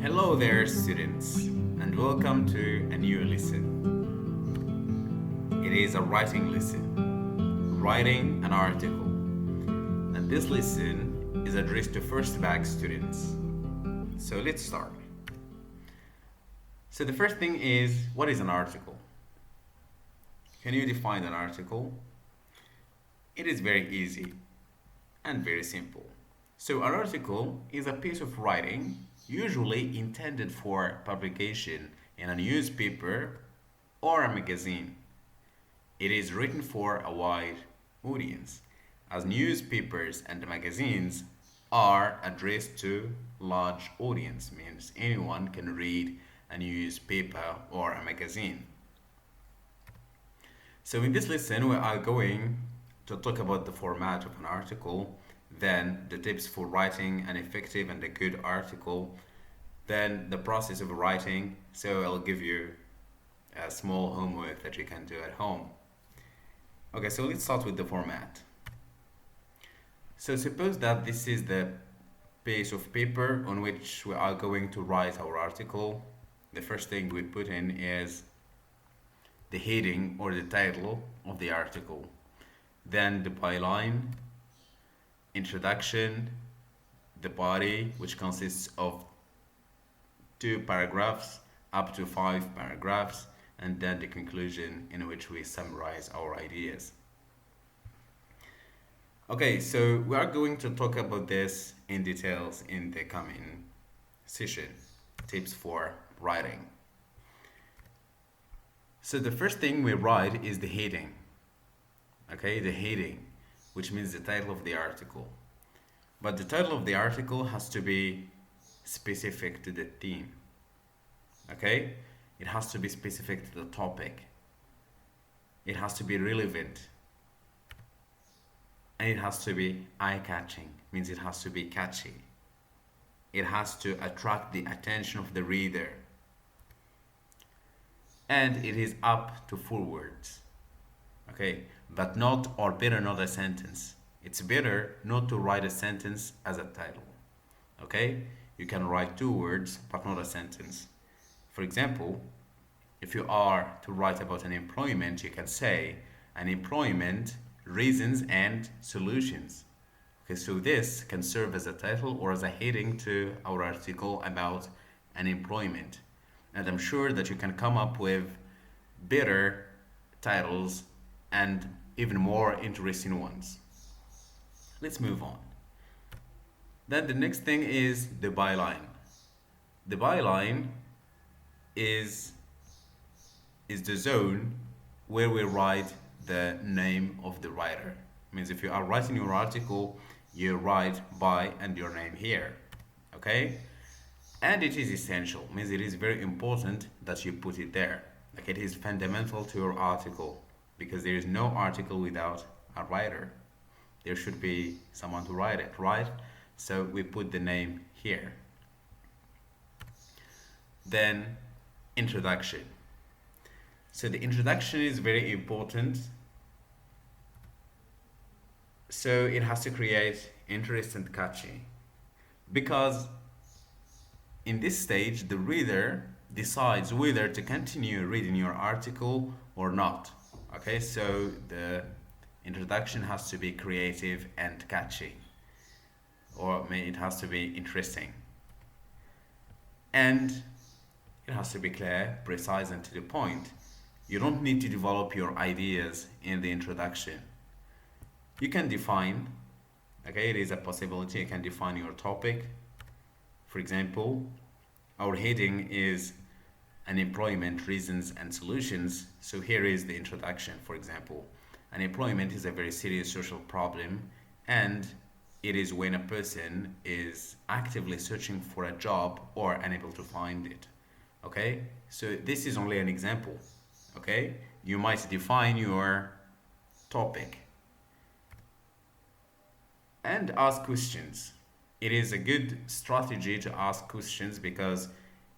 Hello there, students, and welcome to a new lesson. It is a writing lesson, writing an article, and this lesson is addressed to first back students. So let's start. So the first thing is, what is an article? Can you define an article? It is very easy and very simple. So an article is a piece of writing usually intended for publication in a newspaper or a magazine. It is written for a wide audience, as newspapers and magazines are addressed to large audience, means anyone can read a newspaper or a magazine. So in this lesson we are going to talk about the format of an article, then the tips for writing an effective and a good article, then the process of writing. So I'll give you a small homework that you can do at home. Okay, so let's start with the format. So suppose that this is the piece of paper on which we are going to write our article. The first thing we put in is the heading or the title of the article, then the byline, introduction, the body, which consists of 2 paragraphs up to 5 paragraphs, and then the conclusion in which we summarize our ideas. Okay, so we are going to talk about this in details in the coming session, tips for writing. So the first thing we write is the heading. Okay, the heading, which means the title of the article. But the title of the article has to be specific to the theme. Okay, it has to be specific to the topic. It has to be relevant. And it has to be eye-catching, means it has to be catchy. It has to attract the attention of the reader. And it is up to 4 words. Okay, but not or better not a sentence. It's better not to write a sentence as a title. Okay, you can write 2 words but not a sentence. For example, if you are to write about an employment, you can say an employment, reasons and solutions. Okay, so this can serve as a title or as a heading to our article about an employment. And I'm sure that you can come up with better titles and even more interesting ones. Let's move on. Then the next thing is the byline. The byline is the zone where we write the name of the writer. It means if you are writing your article, you write by and your name here. Okay? And it is essential, means it is very important that you put it there. Like it is fundamental to your article, because there is no article without a writer. There should be someone to write it, right? So we put the name here. Then introduction. So the introduction is very important. So it has to create interest and catchy, because in this stage the reader decides whether to continue reading your article or not. Okay, so the introduction has to be creative and catchy, or it has to be interesting, and it has to be clear, precise and to the point. You don't need to develop your ideas in the introduction. You can define, okay, it is a possibility, you can define your topic. For example, our heading is unemployment, reasons and solutions. So here is the introduction. For example, unemployment is a very serious social problem, and it is when a person is actively searching for a job or unable to find it. Okay, so this is only an example. Okay, you might define your topic and ask questions. It is a good strategy to ask questions because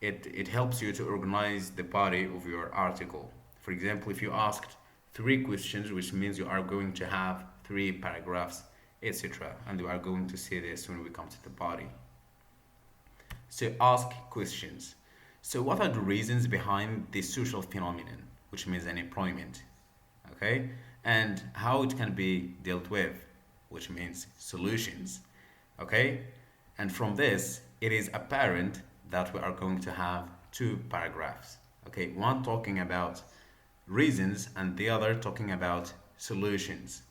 it helps you to organize the body of your article. For example, if you asked 3 questions, which means you are going to have 3 paragraphs, etc. And we are going to see this when we come to the body. So ask questions. So what are the reasons behind this social phenomenon, which means unemployment? Okay? And how it can be dealt with, which means solutions. Okay? And from this, it is apparent that we are going to have two paragraphs. Okay, one talking about reasons and the other talking about solutions,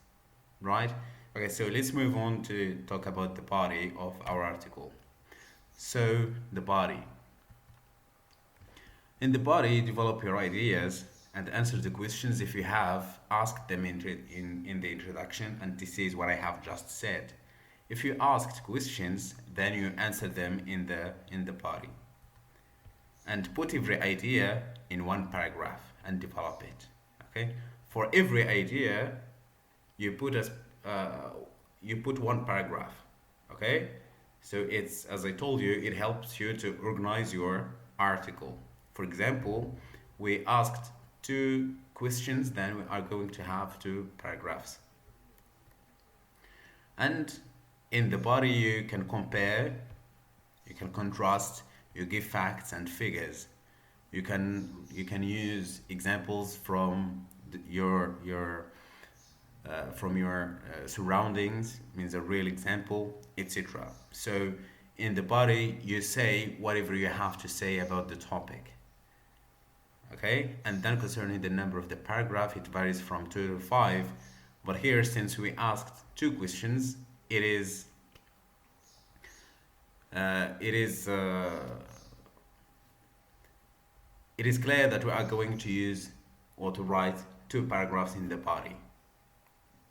right? Okay, so let's move on to talk about the body of our article. So, the body. In the body, develop your ideas and answer the questions if you have. Ask them in the introduction, and this is what I have just said. If you asked questions, then you answer them in the body. And put every idea in one paragraph and develop it. Okay? For every idea, you put a you put one paragraph. Okay? So it's, as I told you, it helps you to organize your article. For example, we asked two questions, then we are going to have two paragraphs. And in the body, you can compare, you can contrast, you give facts and figures. You can use examples from your surroundings, means a real example, etc. So in the body, you say whatever you have to say about the topic. Okay, and then concerning the number of the paragraph, it varies from 2 to 5. But here, since we asked two questions, it is clear that we are going to use or to write two paragraphs in the body.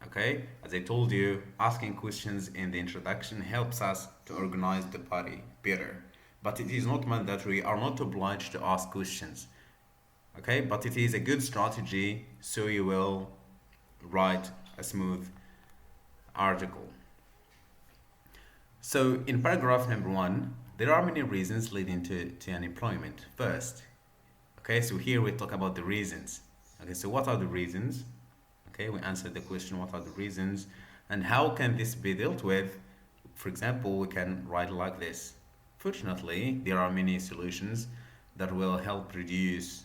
Okay, as I told you, asking questions in the introduction helps us to organize the body better. But it is not meant that we are not obliged to ask questions. Okay, but it is a good strategy so you will write a smooth article. So in paragraph number 1, there are many reasons leading to unemployment. First, okay, so here we talk about the reasons. Okay, so what are the reasons? Okay, we answered the question, what are the reasons? And how can this be dealt with? For example, we can write like this. Fortunately, there are many solutions that will help reduce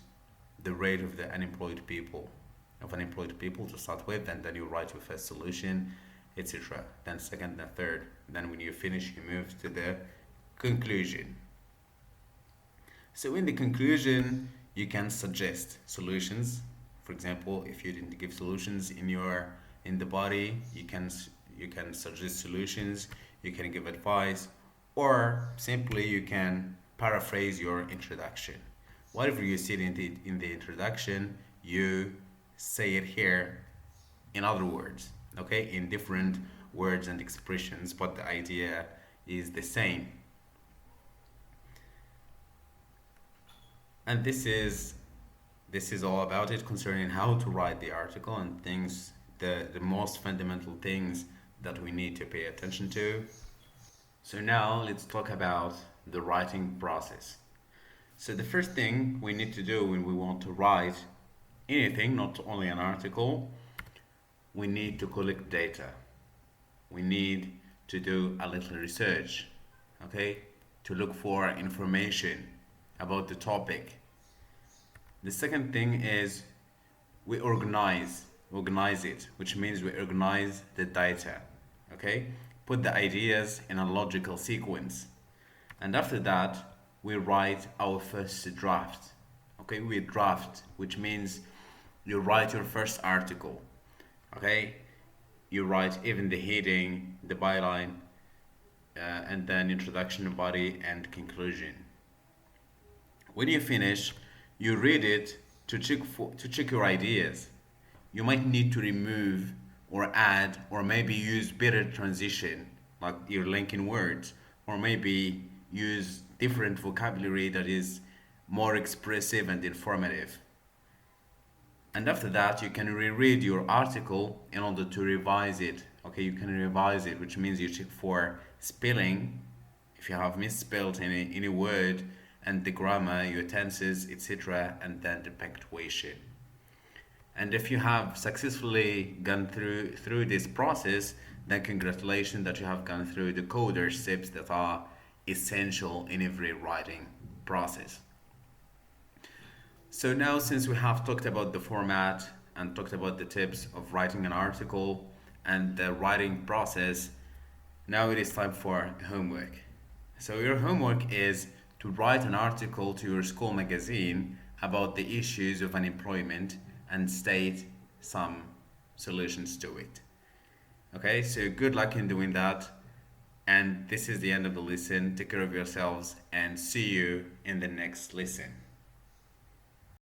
the rate of the unemployed people to start with, and then you write your first solution, etc. Then second, then third. Then when you finish, you move to the conclusion. So in the conclusion, you can suggest solutions. For example, if you didn't give solutions in the body, you can suggest solutions, you can give advice, or simply you can paraphrase your introduction. Whatever you said in the introduction, you say it here in other words, okay, in different words and expressions, but the idea is the same. And this is all about it concerning how to write the article and things, the most fundamental things that we need to pay attention to. So now let's talk about the writing process. So the first thing we need to do when we want to write anything, not only an article, we need to collect data. We need to do a little research, okay, to look for information about the topic. The second thing is we organize it, which means we organize the data, okay? Put the ideas in a logical sequence. And after that, we write our first draft, okay? We draft, which means you write your first article, okay? You write even the heading, the byline, and then introduction, body, and conclusion. When you finish, you read it to check your ideas. You might need to remove or add or maybe use better transition, like your linking words, or maybe use different vocabulary that is more expressive and informative. And after that, you can reread your article in order to revise it. Okay, you can revise it, which means you check for spelling, if you have misspelled any word, and the grammar, your tenses, etc., and then the punctuation. And if you have successfully gone through this process, then congratulations that you have gone through the coder steps that are essential in every writing process. So now, since we have talked about the format and talked about the tips of writing an article and the writing process, now it is time for homework. So your homework is to write an article to your school magazine about the issues of unemployment and state some solutions to it. Okay, so good luck in doing that. And this is the end of the lesson. Take care of yourselves and see you in the next lesson.